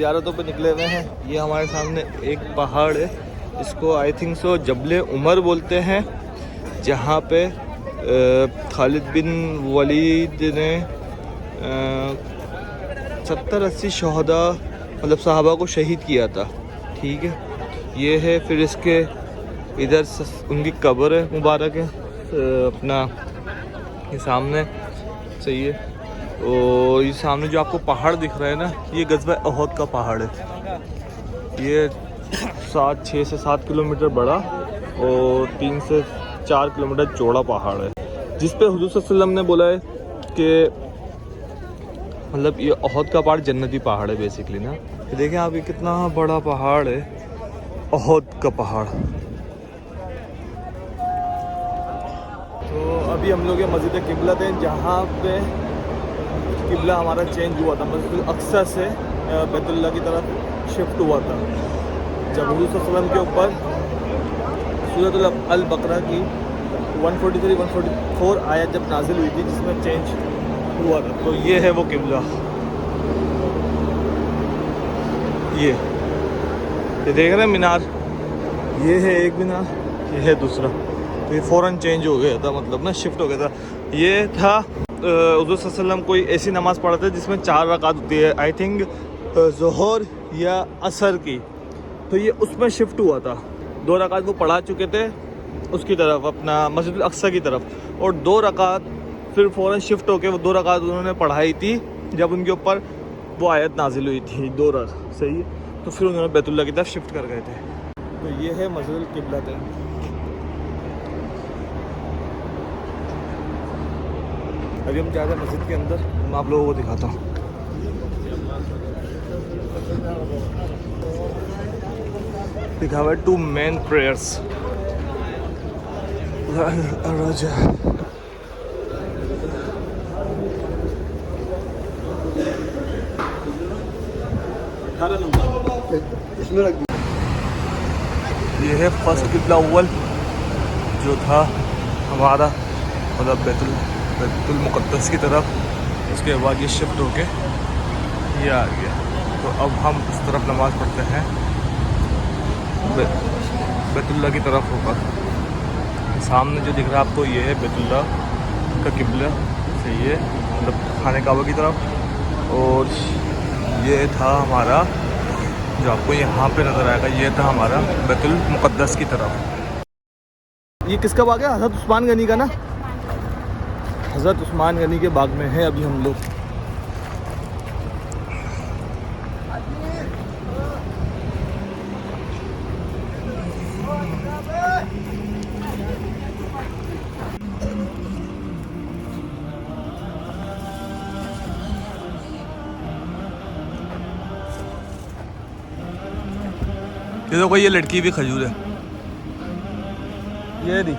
ज़ियारतों पे निकले हुए हैं। ये हमारे सामने एक पहाड़ है, इसको आई थिंक सो जबले उमर बोलते हैं, जहाँ पे खालिद बिन वलीद ने 70-80 शहदा मतलब सहाबा को शहीद किया था। ठीक है, ये है। फिर इसके इधर उनकी कब्र है मुबारक है अपना ये सामने, सही है। और ये सामने जो आपको पहाड़ दिख रहा है ना, ये गज़वा उहद का पहाड़ है। ये 6 से 7 किलोमीटर बड़ा और 3 से 4 किलोमीटर चौड़ा पहाड़ है, जिस पे हुज़ूर सल्लल्लाहु अलैहि वसल्लम ने बोला है कि मतलब ये उहद का पहाड़ जन्नती पहाड़ है बेसिकली ना। ये देखें आप, ये कितना बड़ा पहाड़ है, उहद का पहाड़। तो अभी हम लोग ये मस्जिद क़िबला थे, जहाँ पे क़िबला हमारा चेंज हुआ था। मस्जिद अक्सा से बैतुल्लाह की तरफ शिफ्ट हुआ था जब हुज़ूर सल्लल्लाहु अलैहि वसल्लम के ऊपर सूरत अल बकरा की 143-144 आयत जब नाजिल हुई थी, जिसमें चेंज हुआ था। तो ये है वो क़िबला, ये देख रहे हैं मीनार, ये है एक मीनार, ये है दूसरा। तो ये फ़ौरन चेंज हो गया था, मतलब ना शिफ्ट हो गया था। ये था हुज़ूर सल्लल्लाहु अलैहि वसल्लम कोई ऐसी नमाज़ पढ़ते जिसमें 4 रकात होती है, आई थिंक ज़ोहर या असर की। तो ये उसमें शिफ्ट हुआ था। 2 रकात वो पढ़ा चुके थे उसकी तरफ, अपना मस्जिद अक्सा की तरफ, और 2 रकात फिर फ़ौरन शिफ्ट होके वो 2 रकात उन्होंने पढ़ाई थी जब उनके ऊपर वो आयत नाजिल हुई थी 2 रकात, सही है। तो फिर उन्होंने बैतुल्लाह की तरफ शिफ्ट कर गए थे। तो ये है मस्जिद क़िबला थे। अभी हम जा रहे हैं मस्जिद के अंदर, मैं आप लोगों को दिखाता हूँ। लिखा हुआ है 2 मेन प्रेयर्स। ये है फर्स्ट क़िबला अव्वल जो था हमारा, मतलब बैतुल मुक़द्दस की तरफ। उसके बाद ये शिफ्ट होके ये आ गया। तो अब हम इस तरफ नमाज़ पढ़ते हैं, बैतुल्लाह की तरफ होकर। सामने जो दिख रहा है आपको, ये है बैतुल्लाह का क़िबला, सही है, मतलब खाने काबा की तरफ। और ये था हमारा जो आपको यहाँ पे नज़र आएगा, ये था हमारा बैतुल मुक़द्दस की तरफ। ये किसका बाग है? हज़रत उस्मान गनी का ना, हज़रत उस्मान गनी के बाग में है अभी हम लोग। ये देखो, ये लड़की भी खजूर है, ये दी।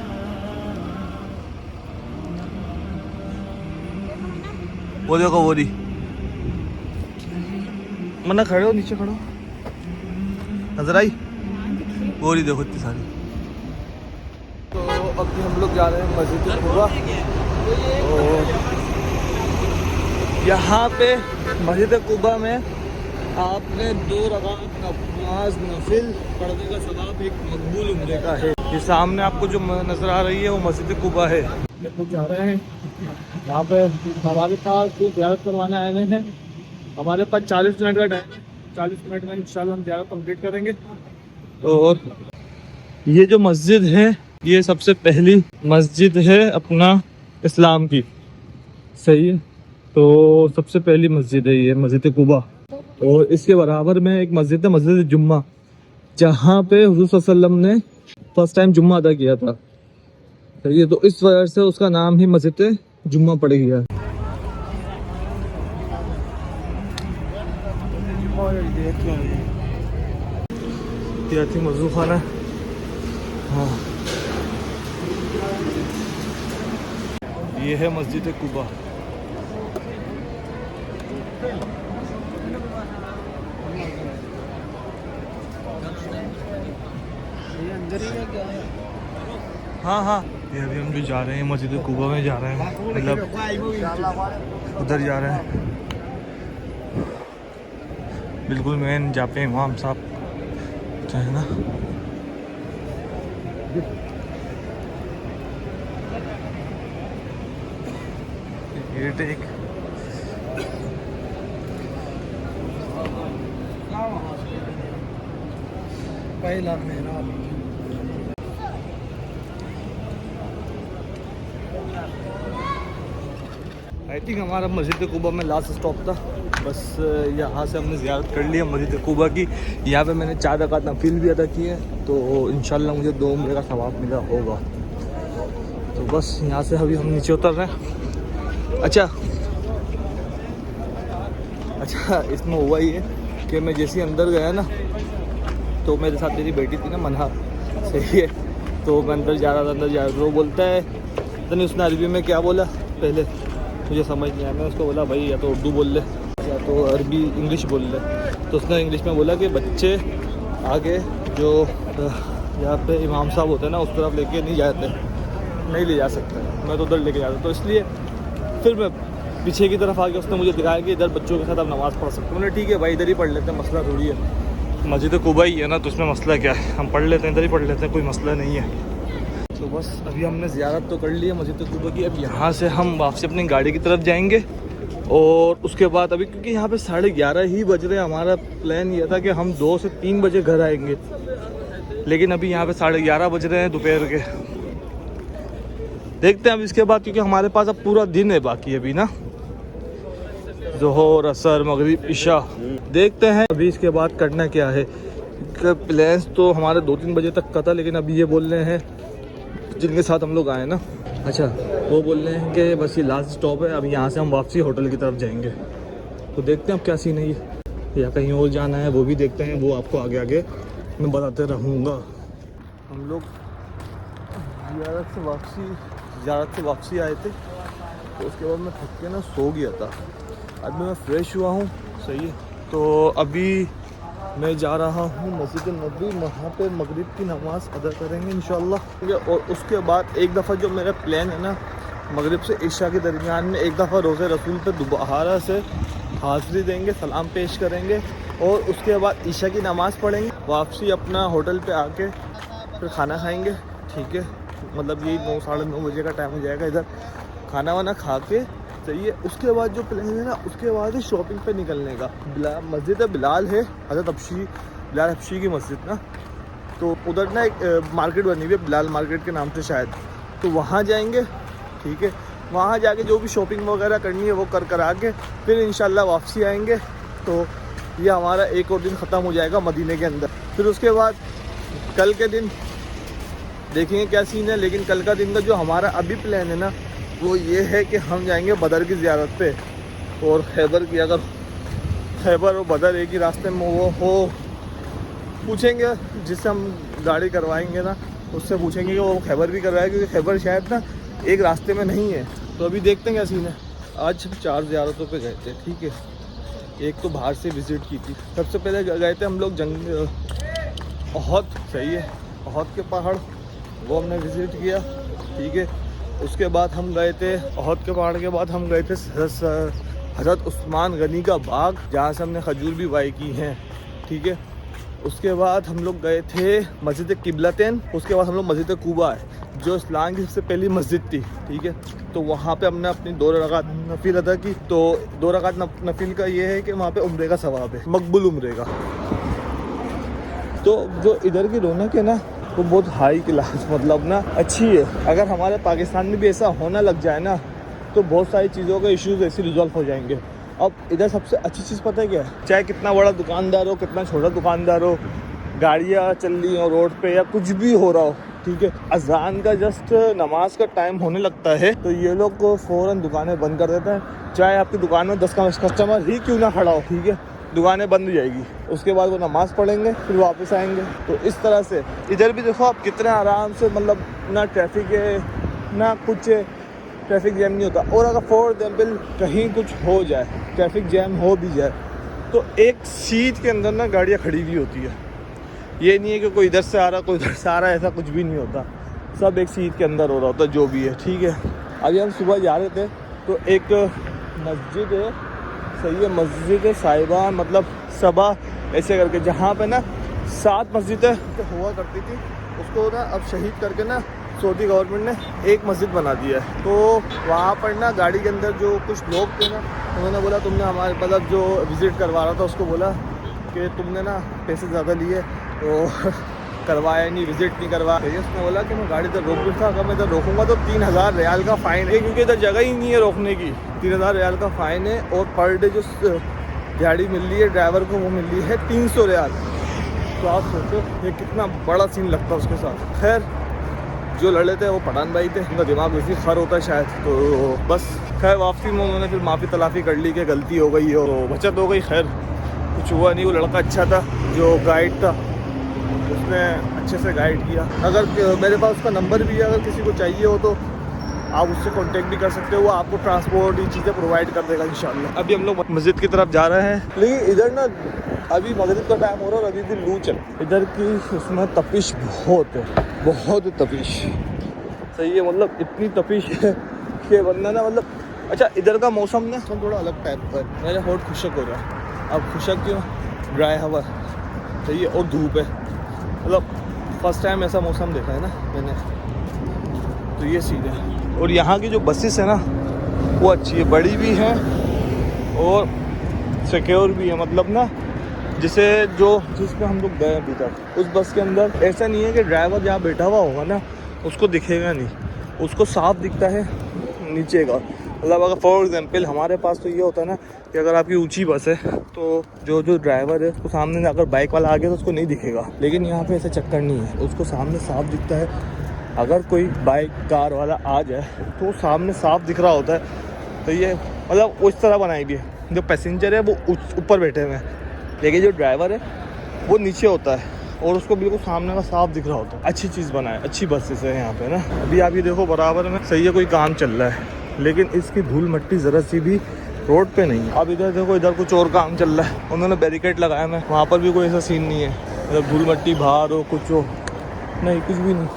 वो देखो, वो दी। मना खड़े हो, नीचे खड़ो, नजर आई वो रही, देखो इतनी सारी। तो अभी हम लोग जा रहे हैं मस्जिद कुबा। और यहाँ पे मस्जिद कुबा में आपने 2 रकात नमाज नफिल पढ़ने का सवाब एक मकबूल उम्रे का है। ये सामने आपको जो नज़र आ रही है वो मस्जिद कुबा है। लोग जा रहे हैं यहाँ पे, हमारे पास ज़ियारत करवाने आए हुए हैं। हमारे पास 40 मिनट का टाइम, 40 मिनट में इंशाल्लाह हम ज़ियारत कंप्लीट करेंगे। और ये जो मस्जिद है, ये सबसे पहली मस्जिद है अपना इस्लाम की, सही है। तो सबसे पहली मस्जिद है ये मस्जिद कुबा। और इसके बराबर में एक मस्जिद है, मस्जिद जुम्मा, जहाँ पे हुज़ूर सल्लल्लाहु अलैहि वसल्लम ने फर्स्ट टाइम जुम्मा अदा किया था, सही है। तो इस वजह से उसका नाम ही मस्जिद जुम्मा पड़ गया है। ये थी वज़ू खाना, हाँ ये है मस्जिद कुबा। हाँ हाँ, ये अभी हम जो जा रहे हैं मस्जिद कुबा में जा रहे हैं, मतलब उधर जा रहे हैं। बिल्कुल मेन जहाँ पे इमाम साहब जो है ना, गेट एक पहला मेहराब। आई थिंक हमारा मस्जिद कुबा में लास्ट स्टॉप था। बस यहाँ से हमने ज़ियारत कर लिया मस्जिद कुबा की। यहाँ पे मैंने 4 रकात नफिल भी अदा किए, तो इंशाल्लाह मुझे 2 उम्रे का सवाब मिला होगा। तो बस यहाँ से अभी हम नीचे उतर रहे हैं। अच्छा इसमें हुआ ये कि मैं जैसे ही अंदर गया ना, तो मेरे साथ मेरी बेटी थी ना मन्हा, सही है, तो मैं अंदर जा रहा था। वो बोलता है, तो नहीं उसने अरबी में क्या बोला पहले मुझे समझ नहीं आया। मैं उसको बोला भाई या तो उर्दू बोल ले या तो अरबी इंग्लिश बोल ले। तो उसने इंग्लिश में बोला कि बच्चे आगे जो यहाँ पे इमाम साहब होते हैं ना, उस तरफ लेके नहीं जाते, नहीं ले जा सकते, मैं तो उधर लेके जाता। तो इसलिए फिर मैं पीछे की तरफ आके उसने मुझे दिखाया कि इधर बच्चों के साथ आप नमाज़ पढ़ सकते हो। मैंने ठीक है भाई इधर ही पढ़ लेते हैं, मसला थोड़ी है, मस्जिद कुबा ही है ना, तो उसमें मसला क्या है, हम पढ़ लेते हैं, इधर ही पढ़ लेते हैं, कोई मसला नहीं है। तो बस अभी हमने ज़ियारत तो कर ली है मस्जिद कुबा की। अब यहाँ से हम वापसी अपनी गाड़ी की तरफ जाएंगे, और उसके बाद अभी क्योंकि यहाँ पे 11:30 ही बज रहे हैं, हमारा प्लान ये था कि हम 2 से 3 बजे घर आएंगे, लेकिन अभी यहाँ पे 11:30 बज रहे हैं दोपहर के। देखते हैं अब इसके बाद, क्योंकि हमारे पास अब पूरा दिन है बाकी अभी ना, ज़ोहर असर मगरिब इशा। देखते हैं अभी इसके बाद करना क्या है। प्लान्स तो हमारे 2-3 बजे तक का था, लेकिन अभी ये बोल रहे हैं जिनके साथ हम लोग आए ना, अच्छा वो बोल रहे हैं कि बस ये लास्ट स्टॉप है, अब यहाँ से हम वापसी होटल की तरफ जाएंगे। तो देखते हैं अब क्या सीन है ये, या कहीं और जाना है वो भी देखते हैं, वो आपको आगे आगे मैं बताते रहूँगा। हम लोग ज़ियारत से वापसी आए थे, तो उसके बाद मैं थक के ना सो गया था। अभी मैं फ़्रेश हुआ हूँ, सही है। तो अभी मैं जा रहा हूँ मस्जिद नबी, वहाँ पे मगरिब की नमाज़ अदा करेंगे इंशाल्लाह। और उसके बाद एक दफ़ा जो मेरा प्लान है ना, मगरिब से इशा के दरमियान में एक दफ़ा रोज़े रसूल पे दोबारा से हाज़िरी देंगे, सलाम पेश करेंगे, और उसके बाद इशा की नमाज़ पढ़ेंगे, वापसी अपना होटल पे आके फिर खाना खाएँगे। ठीक है, मतलब यही 9-9:30 बजे का टाइम हो जाएगा, इधर खाना वाना खा के, सही है। उसके बाद जो प्लान है ना, उसके बाद ही शॉपिंग पे निकलने का। मस्जिद बिलाल है, हज़रत बिलाल हबशी की मस्जिद ना, तो उधर ना एक मार्केट बनी हुई है बिलाल मार्केट के नाम से शायद, तो वहाँ जाएंगे। ठीक है, वहाँ जाके जो भी शॉपिंग वगैरह करनी है वो करा के फिर इंशाल्लाह वापसी आएंगे। तो ये हमारा एक और दिन ख़त्म हो जाएगा मदीने के अंदर। फिर उसके बाद कल के दिन देखेंगे क्या सीन है, लेकिन कल का दिन का जो हमारा अभी प्लान है ना, वो ये है कि हम जाएंगे बदर की ज़ियारत पे। और खैबर की, अगर खैबर और बदर एक ही रास्ते में वो हो, पूछेंगे जिससे हम गाड़ी करवाएंगे ना, उससे पूछेंगे कि वो खैबर भी करवाए, क्योंकि खैबर शायद ना एक रास्ते में नहीं है। तो अभी देखते हैं क्या सीन है। आज हम 4 ज़ियारतों पे गए थे, ठीक है। एक तो बाहर से विज़िट की थी, सबसे पहले गए थे हम लोग ओहद, सही है, ओहद के पहाड़, वो हमने विज़िट किया। ठीक है, उसके बाद हम गए थे ओहद के पहाड़ के बाद हम गए थे हज़रत उस्मान गनी का बाग, जहाँ से हमने खजूर भी बाई की हैं। ठीक है, उसके बाद हम लोग गए थे मस्जिद किबलतैन। उसके बाद हम लोग मस्जिद कुबा है, जो इस्लाम की सबसे पहली मस्जिद थी। ठीक है, तो वहाँ पे हमने अपनी 2 रकात नफिल अदा की। तो 2 रकात नफिल का ये है कि वहाँ पे उम्रे का सवाब है, मकबूल उम्रे का। तो जो इधर की रौनक है ना, वो बहुत हाई क्लास, मतलब ना अच्छी है। अगर हमारे पाकिस्तान में भी ऐसा होना लग जाए ना, तो बहुत सारी चीज़ों के इश्यूज़ ऐसे रिजॉल्व हो जाएंगे। अब इधर सबसे अच्छी चीज़ पता है क्या है, चाहे कितना बड़ा दुकानदार हो, कितना छोटा दुकानदार हो, गाड़ियाँ चल रही हो रोड पे या कुछ भी हो रहा हो, ठीक है, अजान का जस्ट नमाज का टाइम होने लगता है, तो ये लोग को फ़ौरन दुकानें बंद कर देते हैं। चाहे आपकी दुकान में 10 कस्टमर ही क्यों ना खड़ा हो, ठीक है, दुकानें बंद हो जाएगी। उसके बाद वो नमाज़ पढ़ेंगे, फिर वापस आएंगे। तो इस तरह से इधर भी देखो आप कितने आराम से, मतलब ना ट्रैफिक है ना कुछ है, ट्रैफिक जैम नहीं होता। और अगर फॉर एग्जाम्पल कहीं कुछ हो जाए, ट्रैफिक जैम हो भी जाए, तो एक सीट के अंदर ना गाड़ियाँ खड़ी हुई होती है। ये नहीं है कि कोई इधर से आ रहा कोई इधर से आ रहा, ऐसा कुछ भी नहीं होता, सब एक सीट के अंदर हो रहा होता जो भी है। ठीक है, अभी हम सुबह जा रहे थे, तो एक मस्जिद है सही है, मस्जिद साहिबा मतलब सबा ऐसे करके, जहाँ पे ना 7 मस्जिदें हुआ करती थी उसको ना अब शहीद करके ना सऊदी गवर्नमेंट ने एक मस्जिद बना दिया है। तो वहाँ पर ना गाड़ी के अंदर जो कुछ लोग थे ना, उन्होंने बोला तुमने हमारे मतलब जो विज़िट करवा रहा था उसको बोला कि तुमने ना पैसे ज़्यादा लिए तो करवाया नहीं, विज़िट नहीं करवा। तो उसने बोला कि मैं गाड़ी इधर रोक रहा था, अगर मैं इधर रोकूंगा तो 3000 रियाल का फ़ाइन है, क्योंकि इधर जगह ही नहीं है रोकने की। 3000 रियाल का फ़ाइन है और पर डे जो गाड़ी मिल रही है ड्राइवर को वो मिल रही है 300 रियाल। तो आप सोचो ये कितना बड़ा सीन लगता है उसके साथ। खैर जो लड़े थे वो पठान भाई थे, उनका दिमाग वैसे खर होता है शायद, तो बस खैर वापसी में उन्होंने फिर माफ़ी तलाफ़ी कर ली कि गलती हो गई और बचत हो गई। खैर कुछ हुआ नहीं, वो लड़का अच्छा था जो गाइड था, उसने अच्छे से गाइड किया। अगर मेरे पास उसका नंबर भी है, अगर किसी को चाहिए हो तो आप उससे कांटेक्ट भी कर सकते हो, वो आपको ट्रांसपोर्ट ये चीज़ें प्रोवाइड कर देगा इंशाल्लाह। अभी हम लोग मस्जिद की तरफ जा रहे हैं, लेकिन इधर ना अभी मगरिब का टाइम हो रहा है और अभी भी लू चल, इधर की उसमें तपिश बहुत है, बहुत तपिश। सही है, मतलब इतनी तपिश है कि वरना ना मतलब अच्छा इधर का मौसम ना थोड़ा अलग टाइप का है। मेरा होठ खुशक हो रहा है। अब खुशक क्यों, ड्राई हवा सही है और धूप है, मतलब फर्स्ट टाइम ऐसा मौसम देखा है ना मैंने, तो ये सीन है। और यहाँ की जो बसेस है ना वो अच्छी है, बड़ी भी हैं और सिक्योर भी है, मतलब ना जिसे जिसमें हम लोग गए अभी तक उस बस के अंदर ऐसा नहीं है कि ड्राइवर जहाँ बैठा हुआ होगा ना उसको दिखेगा नहीं, उसको साफ दिखता है नीचे का। मतलब अगर फॉर एग्जांपल हमारे पास तो ये होता है ना कि अगर आपकी ऊंची बस है तो जो ड्राइवर है उसको सामने अगर बाइक वाला आ गया तो उसको नहीं दिखेगा, लेकिन यहाँ पे ऐसा चक्कर नहीं है, उसको सामने साफ दिखता है। अगर कोई बाइक कार वाला आ जाए तो सामने साफ दिख रहा होता है। तो ये मतलब उस तरह बनाई भी है, जो पैसेंजर है वो ऊपर बैठे हुए हैं, लेकिन जो ड्राइवर है वो नीचे होता है और उसको बिल्कुल सामने का साफ दिख रहा होता है। अच्छी चीज़ बनाए, अच्छी बसेस है यहाँ पे ना। अभी आप ये देखो बराबर में सही है कोई काम चल रहा है, लेकिन इसकी धूल मट्टी ज़रा सी भी रोड पे नहीं है। अब इधर देखो, इधर कुछ और काम चल रहा है, उन्होंने बैरिकेड लगाया है, वहाँ पर भी कोई ऐसा सीन नहीं है, मतलब धूल मट्टी बाहर हो कुछ हो नहीं, कुछ भी नहीं।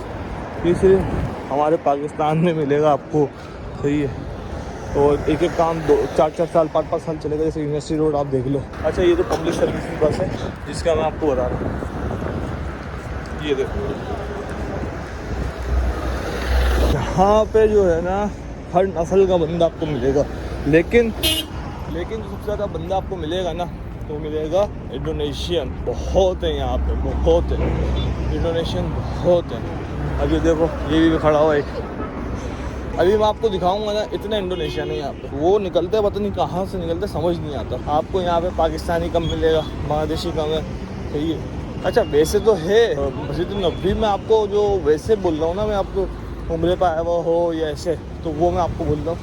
ये सिर्फ हमारे पाकिस्तान में मिलेगा आपको, सही है। और एक एक काम 4-4 साल 5-5 साल चलेगा, जैसे यूनिवर्सिटी रोड आप देख लो। अच्छा ये तो पब्लिक सर्विस की बस है जिसका मैं आपको बता रहा हूँ, ये देखो यहाँ पे जो है ना हर नस्ल का बंदा आपको मिलेगा, लेकिन जो सबसे ज़्यादा बंदा आपको मिलेगा ना तो मिलेगा इंडोनेशियन। बहुत है यहाँ पे, बहुत है इंडोनेशियन, बहुत है। अब ये देखो ये भी खड़ा हुआ है, अभी मैं आपको दिखाऊंगा ना, इतना इंडोनेशियन है यहाँ पे। वो निकलते पता नहीं कहाँ से निकलते, समझ नहीं आता। आपको यहाँ पे पाकिस्तानी कम मिलेगा, बांग्लादेशी कम है, सही है। अच्छा वैसे तो है मस्जिद नबवी में, आपको जो वैसे बोल रहा हूँ ना मैं, आपको उम्रे पर आया हुआ हो या ऐसे, तो वो मैं आपको बोल रहा हूँ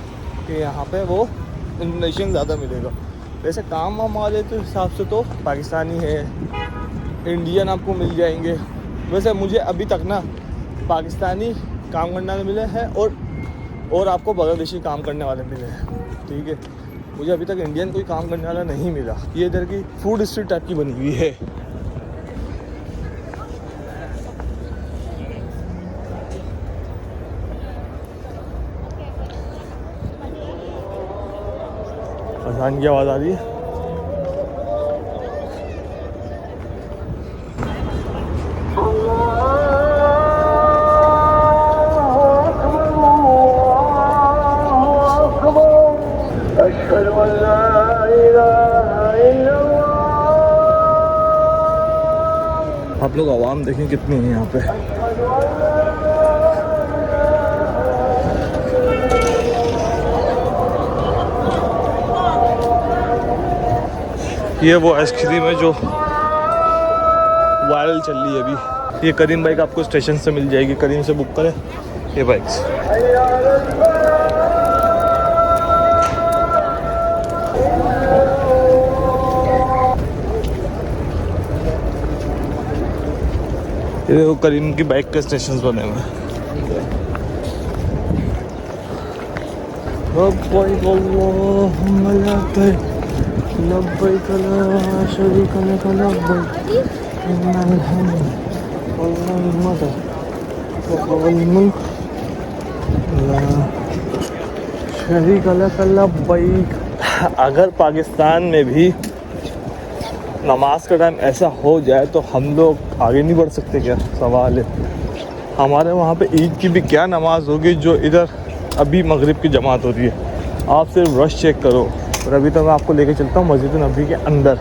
कि यहाँ पे वो इंडोनेशियन ज़्यादा मिलेगा। वैसे काम वाम वाले के हिसाब से तो पाकिस्तानी है, इंडियन आपको मिल जाएंगे। वैसे मुझे अभी तक ना पाकिस्तानी काम करने वाले मिले हैं और आपको बांग्लादेशी काम करने वाले मिले हैं, ठीक है। मुझे अभी तक इंडियन कोई काम करने वाला नहीं मिला। ये इधर की फूड स्ट्रीट टाइप की बनी हुई है। अजान की आवाज़ आ रही है। आप लोग आवाम देखें कितनी है यहाँ पे। ये वो आइसक्रीम है जो वायरल चल रही है अभी। ये करीम बाइक आपको स्टेशन से मिल जाएगी, करीम से बुक करें ये बाइक्स। ये वो करीम की बाइक के स्टेशन बने हुए हैं। लब्बैक ला शरीक लक लब्बैक इन्नल हम्द वल निअमत वल मुल्क ला शरीक लक लब्बैक अगर पाकिस्तान में भी नमाज का टाइम ऐसा हो जाए तो हम लोग आगे नहीं बढ़ सकते क्या? सवाल है। हमारे वहाँ पे ईद की भी क्या नमाज होगी जो इधर अभी मगरिब की जमात हो रही है। आप सिर्फ रश चेक करो। और अभी तो मैं आपको लेके चलता हूँ मस्जिद नबी के अंदर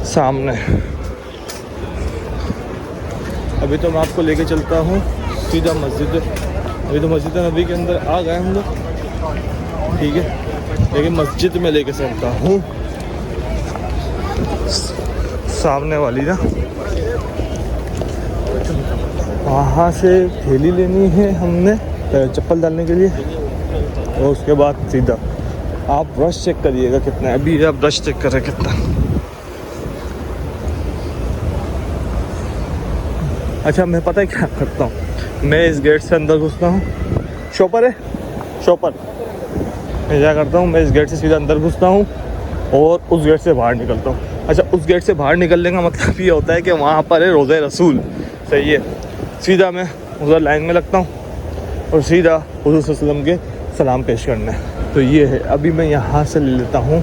सामने। अभी तो मैं आपको लेके चलता हूँ सीधा मस्जिद। अभी तो मस्जिद नबी के अंदर आ गए हम लोग, ठीक है, लेकिन मस्जिद में लेके चलता हूँ सामने वाली ना, वहाँ से थैली लेनी है हमने चप्पल डालने के लिए, और उसके बाद सीधा आप ब्रश चेक करिएगा कितना है। अभी आप ब्रश चेक कर रहे हैं कितना। अच्छा, मैं पता है क्या करता हूँ, मैं इस गेट से अंदर घुसता हूँ। शॉपर है, शॉपर। मैं क्या करता हूँ, मैं इस गेट से सीधा अंदर घुसता हूँ और उस गेट से बाहर निकलता हूँ। अच्छा, उस गेट से बाहर निकलने का मतलब ये होता है कि वहाँ पर है रोज़े रसूल, सही है। सीधा मैं उधर लाइन में लगता हूँ और सीधा हुज़ूर सल्लल्लाहु अलैहि वसल्लम के सलाम पेश करना है। तो ये है, अभी मैं यहाँ से ले लेता हूँ।